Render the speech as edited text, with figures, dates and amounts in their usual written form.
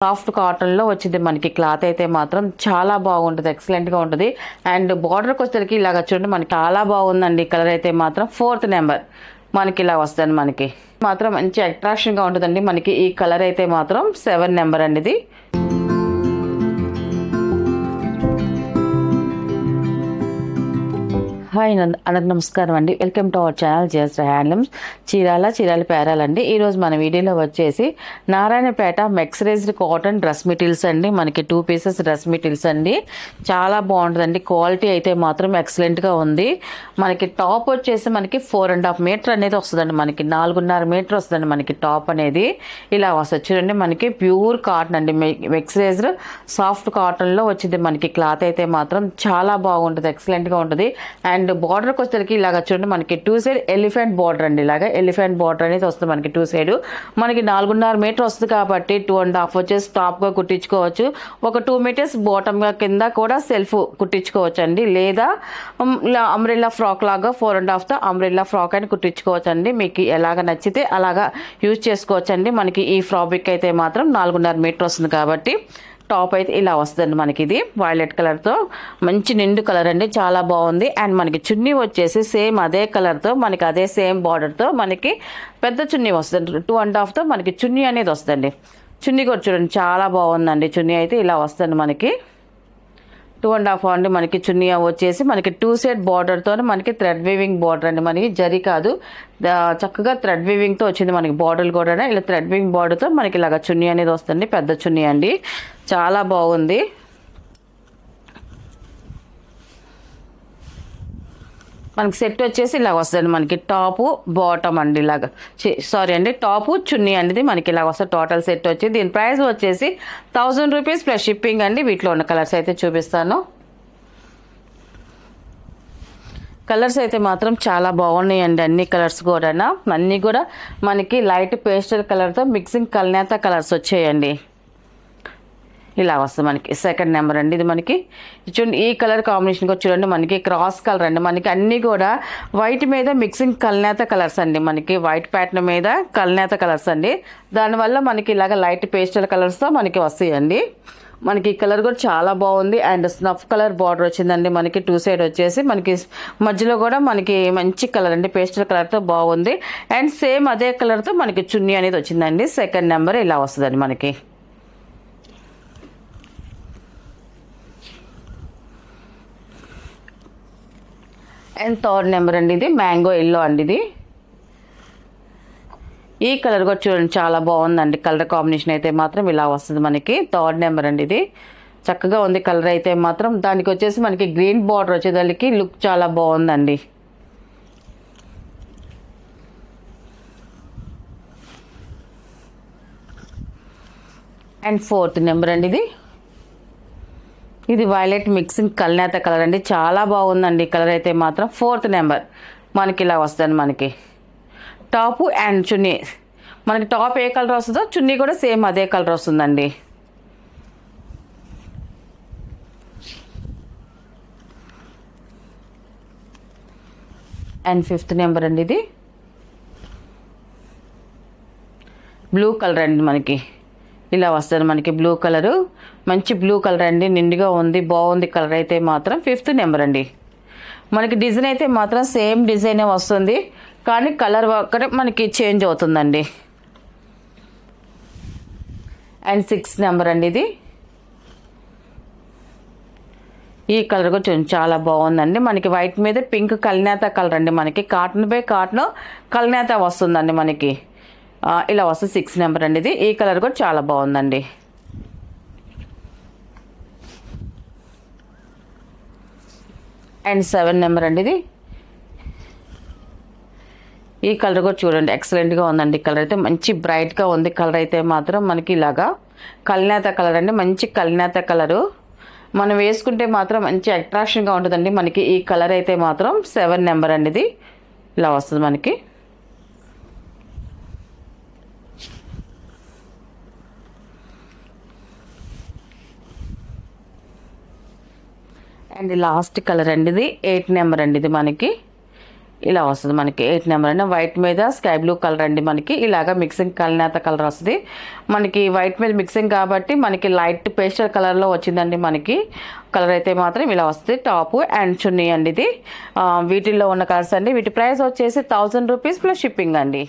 Soft cotton లో వచ్చింది మనకి క్లాత్ అయితే మాత్రం చాలా బాగుంటుంది, ఎక్సలెంట్ గా ఉంటుంది. అండ్ బార్డర్ వచ్చేసరికి ఇలాగ చూడండి మనకి చాలా బాగుందండి. కలర్ అయితే మాత్రం 4th నెంబర్ మనకి ఇలా వస్తుంది. మనకి మాత్రం మంచి అట్రాక్షన్ గా ఉంటుందండి. మనకి ఈ కలర్ అయితే మాత్రం 7 నెంబర్ అండి ఇది. హాయ్ అందరికి నమస్కారం అండి. Welcome to our channel Jayasree handlooms. Chirala పేరాలండి. ఈరోజు మన వీడియోలో వచ్చేసి Narayanpet mercerised cotton dress materials అండి. మనకి 2 పీసెస్ డ్రెస్ మెటీరియల్స్ అండి. చాలా బాగుంటుందండి. క్వాలిటీ అయితే మాత్రం ఎక్సలెంట్గా ఉంది. మనకి టాప్ వచ్చేసి మనకి 4.5 మీటర్ అనేది వస్తుందండి. మనకి 4.5 మీటర్ వస్తుందండి మనకి టాప్ అనేది. ఇలా వస్తుంది చూడండి. మనకి ప్యూర్ కాటన్ అండి. మెక్సరైజ్డ్ సాఫ్ట్ కాటన్లో వచ్చింది మనకి క్లాత్ అయితే మాత్రం చాలా బాగుంటుంది, ఎక్సలెంట్గా ఉంటుంది. అండ్ బార్డర్కి వచ్చేసరికి ఇలాగ చూడండి మనకి 2 సైడ్ ఎలిఫెంట్ బార్డర్ అండి. ఇలాగ ఎలిఫెంట్ బార్డర్ అనేది వస్తుంది మనకి 2 సైడ్. మనకి 4.5 మీటర్ వస్తుంది కాబట్టి 2.5 వచ్చేసి టాప్గా కుట్టించుకోవచ్చు. ఒక 2 మీటర్స్ బాటమ్గా కింద కూడా సెల్ఫ్ కుట్టించుకోవచ్చు అండి. లేదా అంబ్రెల్లా ఫ్రాక్ లాగా 4.5తో అంబ్రెల్లా ఫ్రాక్ అని కుట్టించుకోవచ్చు అండి. మీకు ఎలాగ నచ్చితే అలాగా యూజ్ చేసుకోవచ్చు అండి. మనకి ఈ ఫ్రాబ్రిక్ అయితే మాత్రం 4.5 మీటర్ వస్తుంది కాబట్టి టాప్ అయితే ఇలా వస్తుంది మనకి. ఇది వైలెట్ కలర్తో మంచి నిండు కలర్ అండి, చాలా బాగుంది. అండ్ మనకి చున్నీ వచ్చేసి సేమ్ అదే కలర్తో మనకి అదే సేమ్ బార్డర్తో మనకి పెద్ద చున్నీ వస్తుంది. 2.5తో మనకి చున్నీ అనేది వస్తుంది. చున్నీ కూడా చూడండి చాలా బాగుందండి. చున్నీ అయితే ఇలా వస్తుంది మనకి 2.5 అండి. మనకి చున్నీ వచ్చేసి మనకి 2 సైడ్ బార్డర్తో మనకి థ్రెడ్ వీవింగ్ బార్డర్ అండి. మనకి జరీ కాదు, చక్కగా థ్రెడ్ వీవింగ్తో వచ్చింది మనకి. బార్డర్లు కూడా ఇలా థ్రెడ్ వీవింగ్ బార్డర్తో మనకి ఇలాగ చున్నీ అనేది వస్తుంది. పెద్ద చున్నీ అండి, చాలా బాగుంది. మనకి సెట్ వచ్చేసి ఇలా వస్తుంది. మనకి టాపు బాటమ్ అండి. ఇలాగా సారీ అండి, టాపు చున్నీ అండి మనకి ఇలా వస్తుంది. టోటల్ సెట్ వచ్చి దీని ప్రైస్ వచ్చేసి 1000 రూపీస్ ప్లస్ షిప్పింగ్ అండి. వీటిలో ఉన్న కలర్స్ అయితే చూపిస్తాను. కలర్స్ అయితే మాత్రం చాలా బాగున్నాయండి. అన్ని కలర్స్ కూడా అన్నీ కూడా మనకి లైట్ పేస్టల్ కలర్తో మిక్సింగ్ కల్నేత కలర్స్ వచ్చాయండి. ఇలా వస్తుంది మనకి 2nd నెంబర్ అండి. ఇది మనకి చూడండి ఈ కలర్ కాంబినేషన్ కూడా చూడండి మనకి క్రాస్ కలర్ అండి. మనకి అన్నీ కూడా వైట్ మీద మిక్సింగ్ కల్నేత కలర్స్ అండి. మనకి వైట్ ప్యాటర్న్ మీద కల్నేత కలర్స్ అండి. దానివల్ల మనకి ఇలాగ లైట్ పేస్టల్ కలర్స్తో మనకి వస్తాయండి. మనకి ఈ కలర్ కూడా చాలా బాగుంది. అండ్ స్నఫ్ కలర్ బార్డర్ వచ్చిందండి మనకి 2 సైడ్ వచ్చేసి. మనకి మధ్యలో కూడా మనకి మంచి కలర్ అండి, పేస్టల్ కలర్తో బాగుంది. అండ్ సేమ్ అదే కలర్తో మనకి చున్నీ అనేది వచ్చిందండి. 2nd నెంబర్ ఇలా వస్తుందండి మనకి. అండ్ 3rd నెంబర్ అండి. ఇది మ్యాంగో ఎల్లో అండి. ఇది ఈ కలర్ కూడా చూడండి చాలా బాగుందండి. కలర్ కాంబినేషన్ అయితే మాత్రం ఇలా వస్తుంది మనకి. 3rd నెంబర్ అండి. ఇది చక్కగా ఉంది కలర్ అయితే మాత్రం. దానికి వచ్చేసి మనకి గ్రీన్ బార్డర్ వచ్చేదానికి లుక్ చాలా బాగుందండి. అండ్ 4th నెంబర్ అండి. ఇది వైలెట్ మిక్సింగ్ కల్నేత కలర్ అండి, చాలా బాగుందండి. కలర్ అయితే మాత్రం 4th నెంబర్ మనకి ఇలా వస్తుంది మనకి. టాపు అండ్ చున్నీ మనకి టాప్ ఏ కలర్ వస్తుందో చున్నీ కూడా సేమ్ అదే కలర్ వస్తుందండి. అండ్ 5th నెంబర్ అండి. ఇది బ్లూ కలర్ అండి. మనకి ఇలా వస్తుంది మనకి బ్లూ కలరు, మంచి బ్లూ కలర్ అండి. నిండుగా ఉంది, బాగుంది కలర్ అయితే మాత్రం. 5th నెంబర్ అండి. మనకి డిజైన్ అయితే మాత్రం సేమ్ డిజైనే వస్తుంది, కానీ కలర్ ఒక్కటే మనకి చేంజ్ అవుతుందండి. అండ్ 6th నెంబర్ అండి. ఇది ఈ కలర్ కూడా చాలా బాగుందండి. మనకి వైట్ మీద పింక్ కల్నేత కలర్ అండి. మనకి కాటన్ బై కాటన్ కల్నేత వస్తుందండి మనకి. ఇలా వస్తుంది 6th నెంబర్ అండి. ఇది ఈ కలర్ కూడా చాలా బాగుందండి. అండ్ 7 నెంబర్ అండి. ఇది ఈ కలర్ కూడా చూడండి ఎక్సలెంట్గా ఉందండి. కలర్ అయితే మంచి బ్రైట్గా ఉంది. కలర్ అయితే మాత్రం మనకి ఇలాగా కల్నేత కలర్ అండి, మంచి కల్నేత కలరు. మనం వేసుకుంటే మాత్రం మంచి అట్రాక్షన్గా ఉంటుందండి. మనకి ఈ కలర్ అయితే మాత్రం 7 నెంబర్ అండి. ఇది ఇలా వస్తుంది మనకి. అండ్ లాస్ట్ కలర్ అండి. ఇది 8 నెంబర్ అండి. ఇది మనకి ఇలా వస్తుంది మనకి 8 నెంబర్ అండి. వైట్ మీద స్కై బ్లూ కలర్ అండి. మనకి ఇలాగా మిక్సింగ్ కల్నేత కలర్ వస్తుంది. మనకి వైట్ మీద మిక్సింగ్ కాబట్టి మనకి లైట్ పేస్టల్ కలర్లో వచ్చిందండి. మనకి కలర్ అయితే మాత్రం ఇలా వస్తుంది. టాప్ అండ్ చున్నీ అండి ఇది. వీటిల్లో ఉన్న కలర్స్ అండి. వీటి ప్రైస్ వచ్చేసి 1000 రూపీస్ ప్లస్ షిప్పింగ్ అండి.